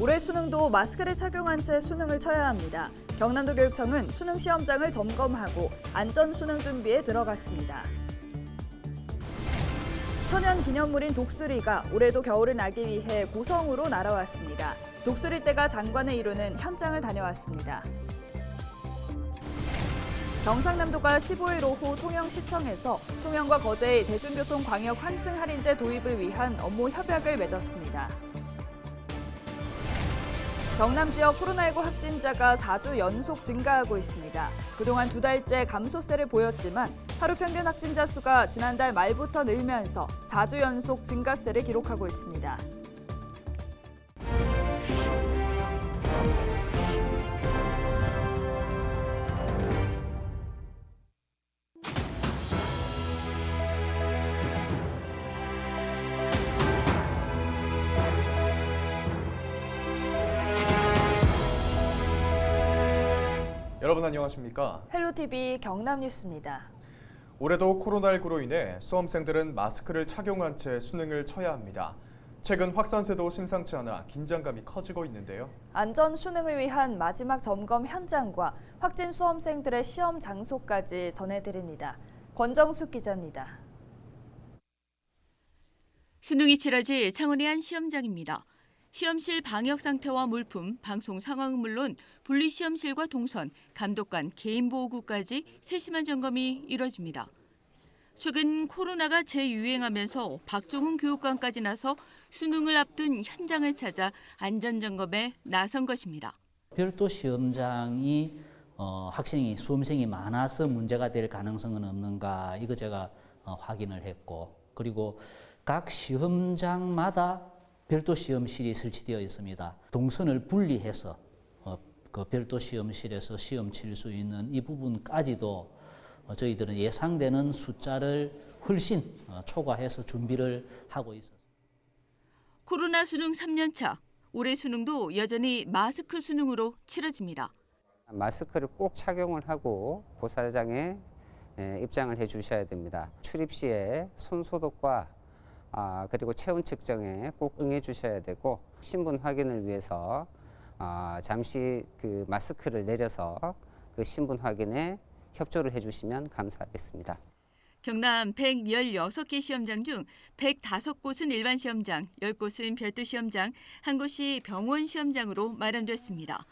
올해 수능도 마스크를 착용한 채 수능을 쳐야 합니다. 경남도 교육청은 수능 시험장을 점검하고 안전 수능 준비에 들어갔습니다. 천연 기념물인 독수리가 올해도 겨울을 나기 위해 고성으로 날아왔습니다. 독수리 떼가 장관을 이루는 현장을 다녀왔습니다. 경상남도가 15일 오후 통영시청에서 통영과 거제의 대중교통 광역 환승 할인제 도입을 위한 업무 협약을 맺었습니다. 경남 지역 코로나19 확진자가 4주 연속 증가하고 있습니다. 그동안 2달째 감소세를 보였지만 하루 평균 확진자 수가 지난달 말부터 늘면서 4주 연속 증가세를 기록하고 있습니다. 여러분 안녕하십니까? 헬로TV 경남뉴스입니다. 올해도 코로나19로 인해 수험생들은 마스크를 착용한 채 수능을 쳐야 합니다. 최근 확산세도 심상치 않아 긴장감이 커지고 있는데요. 안전 수능을 위한 마지막 점검 현장과 확진 수험생들의 시험 장소까지 전해드립니다. 권정숙 기자입니다. 수능이 치러질 창원의 한 시험장입니다. 시험실 방역 상태와 물품, 방송 상황은 물론 분리시험실과 동선, 감독관, 개인보호구까지 세심한 점검이 이뤄집니다. 최근 코로나가 재유행하면서 박종훈 교육감까지 나서 수능을 앞둔 현장을 찾아 안전점검에 나선 것입니다. 별도 시험장이 수험생이 많아서 문제가 될 가능성은 없는가 이거 제가 확인을 했고, 그리고 각 시험장마다 별도 시험실이 설치되어 있습니다. 동선을 분리해서 그 별도 시험실에서 시험 칠 수 있는 이 부분까지도 저희들은 예상되는 숫자를 훨씬 초과해서 준비를 하고 있었습니다. 코로나 수능 3년차, 올해 수능도 여전히 마스크 수능으로 치러집니다. 마스크를 꼭 착용을 하고 고사장에 입장을 해 주셔야 됩니다. 출입 시에 손 소독과 그리고 체온 측정에 꼭 응해 주셔야 되고, 신분 확인을 위해서 잠시 그 마스크를 내려서 그 신분 확인에 협조를 해주시면 감사하겠습니다. 경남 116개 시험장 중 105곳은 일반 시험장, 10곳은 별도 시험장, 1곳이 병원 시험장으로 마련됐습니다.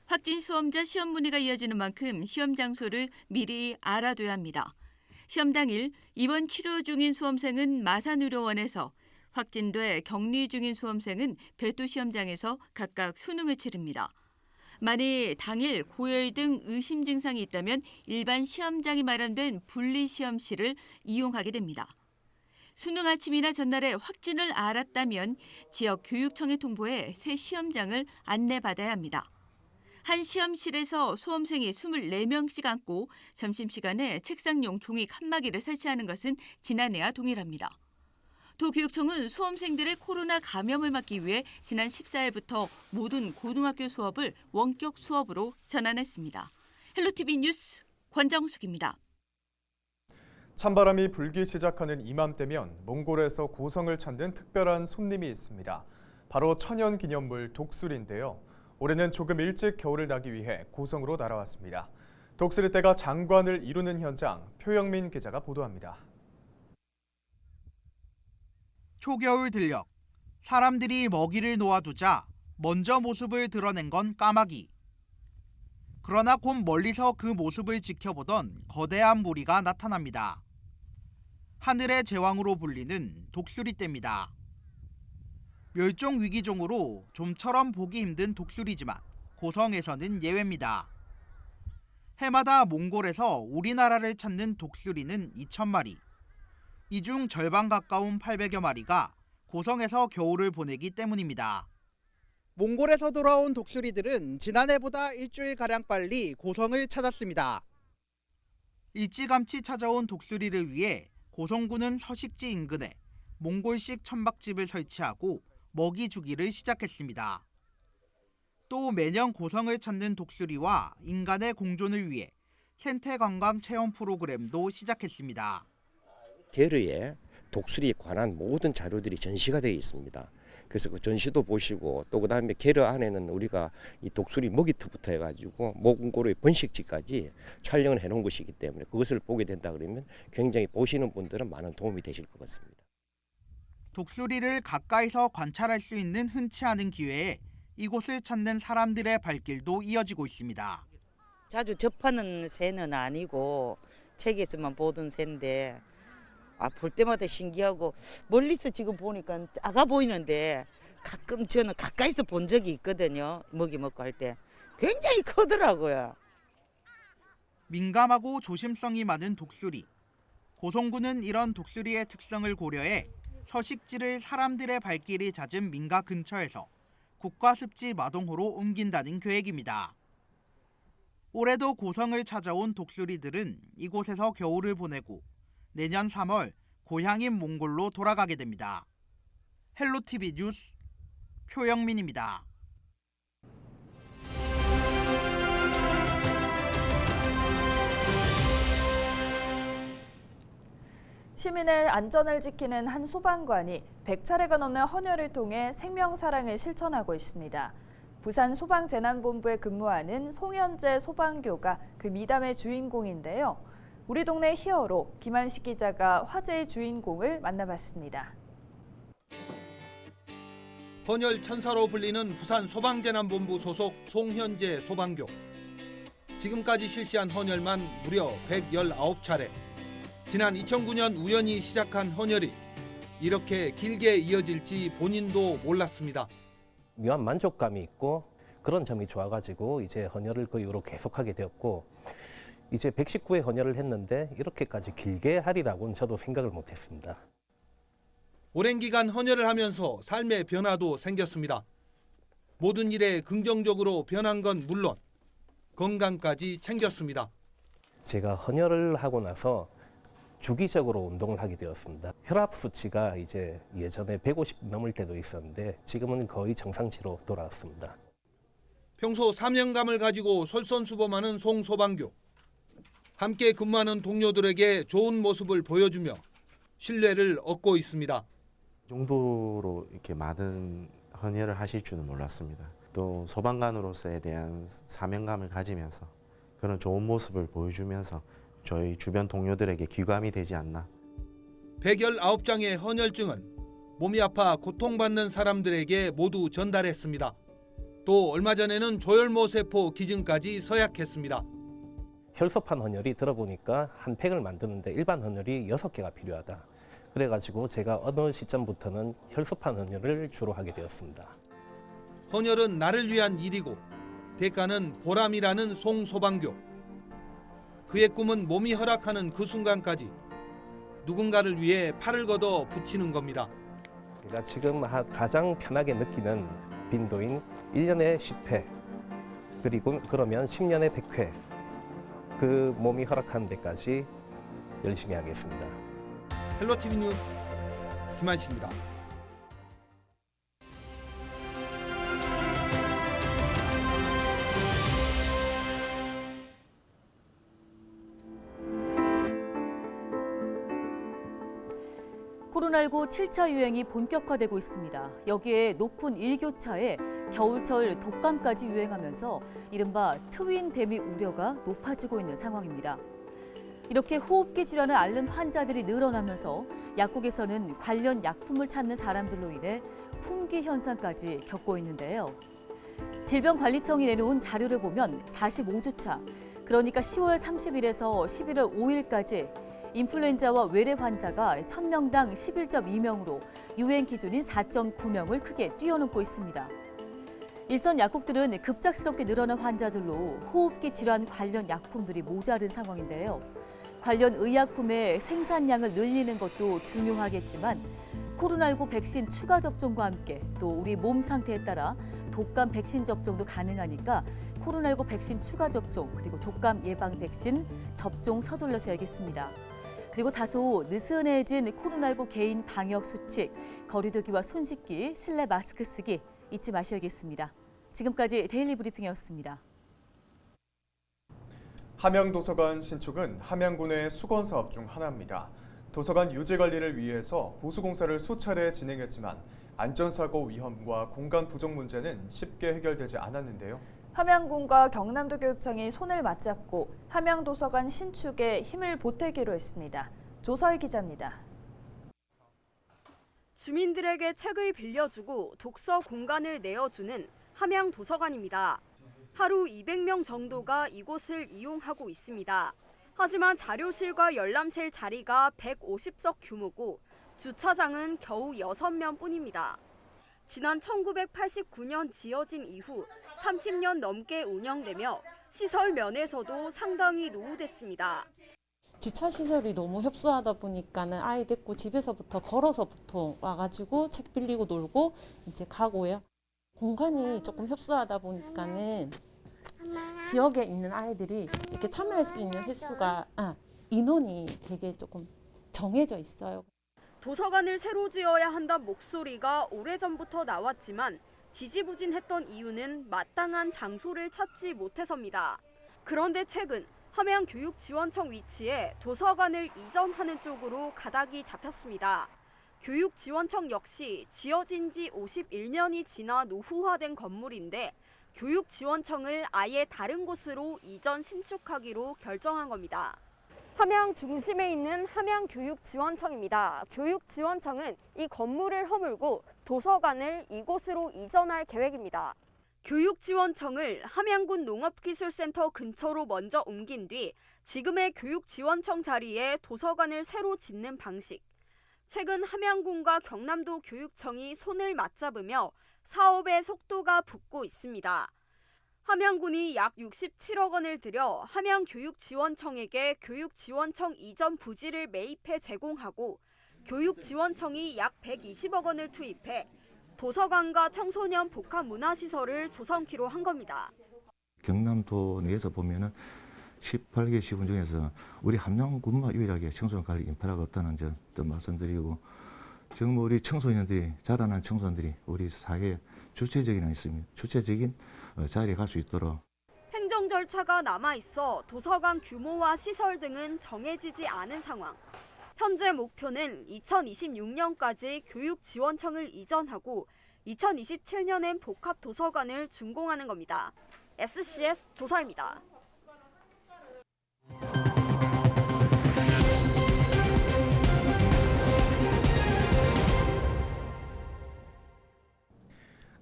확진 수험자 시험 문의가 이어지는 만큼 시험 장소를 미리 알아둬야 합니다. 시험 당일 입원 치료 중인 수험생은 마산의료원에서, 확진돼 격리 중인 수험생은 별도 시험장에서 각각 수능을 치릅니다. 만일 당일 고열 등 의심 증상이 있다면 일반 시험장이 마련된 분리시험실을 이용하게 됩니다. 수능 아침이나 전날에 확진을 알았다면 지역 교육청에 통보해 새 시험장을 안내받아야 합니다. 한 시험실에서 수험생이 24명씩 앉고 점심시간에 책상용 종이 칸막이를 설치하는 것은 지난해와 동일합니다. 도교육청은 수험생들의 코로나 감염을 막기 위해 지난 14일부터 모든 고등학교 수업을 원격 수업으로 전환했습니다. 헬로TV 뉴스 권정숙입니다. 찬바람이 불기 시작하는 이맘때면 몽골에서 고성을 찾는 특별한 손님이 있습니다. 바로 천연기념물 독수리인데요. 올해는 조금 일찍 겨울을 나기 위해 고성으로 날아왔습니다. 독수리 떼가 장관을 이루는 현장, 표영민 기자가 보도합니다. 초겨울 들녘, 사람들이 먹이를 놓아두자 먼저 모습을 드러낸 건 까마귀. 그러나 곧 멀리서 그 모습을 지켜보던 거대한 무리가 나타납니다. 하늘의 제왕으로 불리는 독수리떼입니다. 멸종 위기종으로 좀처럼 보기 힘든 독수리지만 고성에서는 예외입니다. 해마다 몽골에서 우리나라를 찾는 독수리는 2,000마리. 이 중 절반 가까운 800여 마리가 고성에서 겨울을 보내기 때문입니다. 몽골에서 돌아온 독수리들은 지난해보다 일주일가량 빨리 고성을 찾았습니다. 일찌감치 찾아온 독수리를 위해 고성군은 서식지 인근에 몽골식 천박집을 설치하고 먹이 주기를 시작했습니다. 또 매년 고성을 찾는 독수리와 인간의 공존을 위해 생태 관광 체험 프로그램도 시작했습니다. 게르에 독수리에 관한 모든 자료들이 전시가 되어 있습니다. 그래서 그 전시도 보시고 또 그다음에 게르 안에는 우리가 이 독수리 먹이터부터 해가지고 몽골의 번식지까지 촬영을 해놓은 것이기 때문에 그것을 보게 된다 그러면 굉장히 보시는 분들은 많은 도움이 되실 것 같습니다. 독수리를 가까이서 관찰할 수 있는 흔치 않은 기회에 이곳을 찾는 사람들의 발길도 이어지고 있습니다. 자주 접하는 새는 아니고 책에서만 보던 새인데 볼 때마다 신기하고 멀리서 지금 보니까 작아 보이는데 가끔 저는 가까이서 본 적이 있거든요. 먹이 먹고 할 때 굉장히 크더라고요. 민감하고 조심성이 많은 독수리. 고성군은 이런 독수리의 특성을 고려해 서식지를 사람들의 발길이 잦은 민가 근처에서 국가습지 마동호로 옮긴다는 계획입니다. 올해도 고성을 찾아온 독수리들은 이곳에서 겨울을 보내고 내년 3월 고향인 몽골로 돌아가게 됩니다. 헬로티비 뉴스 표영민입니다. 시민의 안전을 지키는 한 소방관이 100차례가 넘는 헌혈을 통해 생명사랑을 실천하고 있습니다. 부산 소방재난본부에 근무하는 송현재 소방교가 그 미담의 주인공인데요. 우리 동네 히어로 김한식 기자가 화제의 주인공을 만나봤습니다. 헌혈 천사로 불리는 부산 소방재난본부 소속 송현재 소방교. 지금까지 실시한 헌혈만 무려 119차례. 지난 2009년 우연히 시작한 헌혈이 이렇게 길게 이어질지 본인도 몰랐습니다. 묘한 만족감이 있고 그런 점이 좋아가지고 이제 헌혈을 그 이후로 계속하게 되었고 이제 119회 헌혈을 했는데 이렇게까지 길게 하리라고는 저도 생각을 못했습니다. 오랜 기간 헌혈을 하면서 삶의 변화도 생겼습니다. 모든 일에 긍정적으로 변한 건 물론 건강까지 챙겼습니다. 제가 헌혈을 하고 나서 주기적으로 운동을 하게 되었습니다. 혈압 수치가 이제 예전에 150 넘을 때도 있었는데 지금은 거의 정상치로 돌아왔습니다. 평소 사명감을 가지고 솔선수범하는 송 소방교. 함께 근무하는 동료들에게 좋은 모습을 보여주며 신뢰를 얻고 있습니다. 이 정도로 이렇게 많은 헌혈을 하실 줄은 몰랐습니다. 또 소방관으로서에 대한 사명감을 가지면서 그런 좋은 모습을 보여주면서 저희 주변 동료들에게 귀감이 되지 않나. 119장의 헌혈증은 몸이 아파 고통받는 사람들에게 모두 전달했습니다. 또 얼마 전에는 조혈모 세포 기증까지 서약했습니다. 혈소판 헌혈이 들어보니까 한 팩을 만드는데 일반 헌혈이 6개가 필요하다. 그래가지고 제가 어느 시점부터는 혈소판 헌혈을 주로 하게 되었습니다. 헌혈은 나를 위한 일이고 대가는 보람이라는 송 소방교. 그의 꿈은 몸이 허락하는 그 순간까지 누군가를 위해 팔을 걷어 붙이는 겁니다. 제가 지금 가장 편하게 느끼는 빈도인 1년에 10회 그리고 그러면 10년에 100회 그 몸이 허락하는 데까지 열심히 하겠습니다. 헬로티비 뉴스 김한식입니다. 코로나19 7차 유행이 본격화되고 있습니다. 여기에 높은 일교차에 겨울철 독감까지 유행하면서 이른바 트윈 데믹 우려가 높아지고 있는 상황입니다. 이렇게 호흡기 질환을 앓는 환자들이 늘어나면서 약국에서는 관련 약품을 찾는 사람들로 인해 품귀 현상까지 겪고 있는데요. 질병관리청이 내놓은 자료를 보면 45주차, 그러니까 10월 30일에서 11월 5일까지 인플루엔자와 외래 환자가 1000명당 11.2명으로 유행 기준인 4.9명을 크게 뛰어넘고 있습니다. 일선 약국들은 급작스럽게 늘어난 환자들로 호흡기 질환 관련 약품들이 모자른 상황인데요. 관련 의약품의 생산량을 늘리는 것도 중요하겠지만 코로나19 백신 추가 접종과 함께 또 우리 몸 상태에 따라 독감 백신 접종도 가능하니까 코로나19 백신 추가 접종 그리고 독감 예방 백신 접종 서둘러셔야겠습니다. 그리고 다소 느슨해진 코로나19 개인 방역 수칙, 거리 두기와 손 씻기, 실내 마스크 쓰기 잊지 마셔야겠습니다. 지금까지 데일리 브리핑이었습니다. 함양도서관 신축은 함양군의 수건 사업 중 하나입니다. 도서관 유지 관리를 위해서 보수 공사를 수차례 진행했지만 안전사고 위험과 공간 부족 문제는 쉽게 해결되지 않았는데요. 함양군과 경남도 교육청이 손을 맞잡고 함양도서관 신축에 힘을 보태기로 했습니다. 조서희 기자입니다. 주민들에게 책을 빌려주고 독서 공간을 내어주는 함양도서관입니다. 하루 200명 정도가 이곳을 이용하고 있습니다. 하지만 자료실과 열람실 자리가 150석 규모고 주차장은 겨우 6면 뿐입니다. 지난 1989년 지어진 이후 30년 넘게 운영되며 시설 면에서도 상당히 노후됐습니다. 주차 시설이 너무 협소하다 보니까는 아이 데리고 집에서부터 걸어서 보통 와가지고 책 빌리고 놀고 이제 가고요. 공간이 조금 협소하다 보니까는 지역에 있는 아이들이 이렇게 참여할 수 있는 횟수가 인원이 되게 조금 정해져 있어요. 도서관을 새로 지어야 한다는 목소리가 오래전부터 나왔지만 지지부진했던 이유는 마땅한 장소를 찾지 못해서입니다. 그런데 최근 함양교육지원청 위치에 도서관을 이전하는 쪽으로 가닥이 잡혔습니다. 교육지원청 역시 지어진 지 51년이 지나 노후화된 건물인데 교육지원청을 아예 다른 곳으로 이전 신축하기로 결정한 겁니다. 함양 중심에 있는 함양교육지원청입니다. 교육지원청은 이 건물을 허물고 도서관을 이곳으로 이전할 계획입니다. 교육지원청을 함양군 농업기술센터 근처로 먼저 옮긴 뒤 지금의 교육지원청 자리에 도서관을 새로 짓는 방식. 최근 함양군과 경남도 교육청이 손을 맞잡으며 사업의 속도가 붙고 있습니다. 함양군이 약 67억 원을 들여 함양교육지원청에게 교육지원청 이전 부지를 매입해 제공하고 교육지원청이 약 120억 원을 투입해 도서관과 청소년 복합문화시설을 조성키로 한 겁니다. 경남도 내에서 보면은 18개 시군 중에서 우리 함양군만 유일하게 청소년 관리 인프라가 없다는 점 또 말씀드리고 지금 우리 청소년들이 자라난 청소년들이 우리 사회에 주체적인 자리에 갈 수 있도록 행정 절차가 남아있어 도서관 규모와 시설 등은 정해지지 않은 상황. 현재 목표는 2026년까지 교육지원청을 이전하고 2027년엔 복합도서관을 준공하는 겁니다. SCS 조서입니다.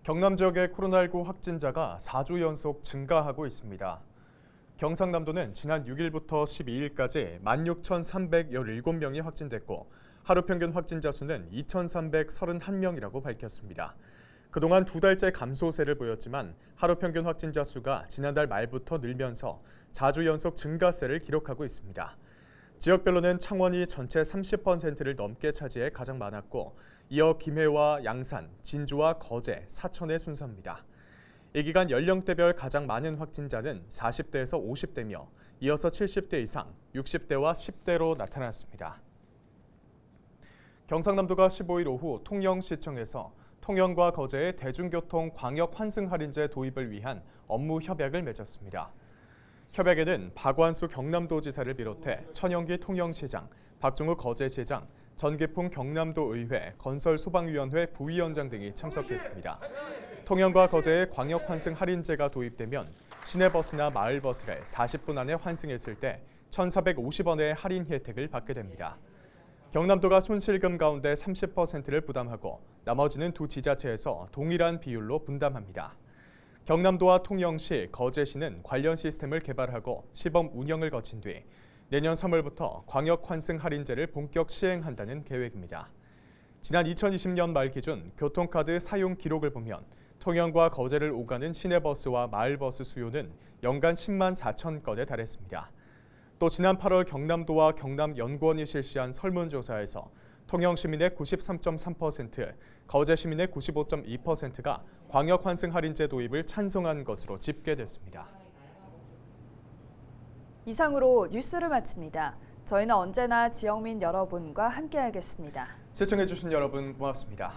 경남 지역의 코로나19 확진자가 4주 연속 증가하고 있습니다. 경상남도는 지난 6일부터 12일까지 16,317명이 확진됐고 하루 평균 확진자 수는 2,331명이라고 밝혔습니다. 그동안 2달째 감소세를 보였지만 하루 평균 확진자 수가 지난달 말부터 늘면서 4주 연속 증가세를 기록하고 있습니다. 지역별로는 창원이 전체 30%를 넘게 차지해 가장 많았고 이어 김해와 양산, 진주와 거제, 사천의 순서입니다. 이 기간 연령대별 가장 많은 확진자는 40대에서 50대며 이어서 70대 이상, 60대와 10대로 나타났습니다. 경상남도가 15일 오후 통영시청에서 통영과 거제의 대중교통 광역 환승 할인제 도입을 위한 업무 협약을 맺었습니다. 협약에는 박완수 경남도지사를 비롯해 천영기 통영시장, 박종욱 거제시장, 전기풍 경남도의회, 건설소방위원회 부위원장 등이 참석했습니다. 통영과 거제의 광역 환승 할인제가 도입되면 시내버스나 마을버스를 40분 안에 환승했을 때 1,450원의 할인 혜택을 받게 됩니다. 경남도가 손실금 가운데 30%를 부담하고 나머지는 두 지자체에서 동일한 비율로 분담합니다. 경남도와 통영시, 거제시는 관련 시스템을 개발하고 시범 운영을 거친 뒤 내년 3월부터 광역 환승 할인제를 본격 시행한다는 계획입니다. 지난 2020년 말 기준 교통카드 사용 기록을 보면 통영과 거제를 오가는 시내버스와 마을버스 수요는 연간 10만 4천 건에 달했습니다. 또 지난 8월 경남도와 경남연구원이 실시한 설문조사에서 통영 시민의 93.3%, 거제 시민의 95.2%가 광역 환승 할인제 도입을 찬성한 것으로 집계됐습니다. 이상으로 뉴스를 마칩니다. 저희는 언제나 지역민 여러분과 함께하겠습니다. 시청해주신 여러분 고맙습니다.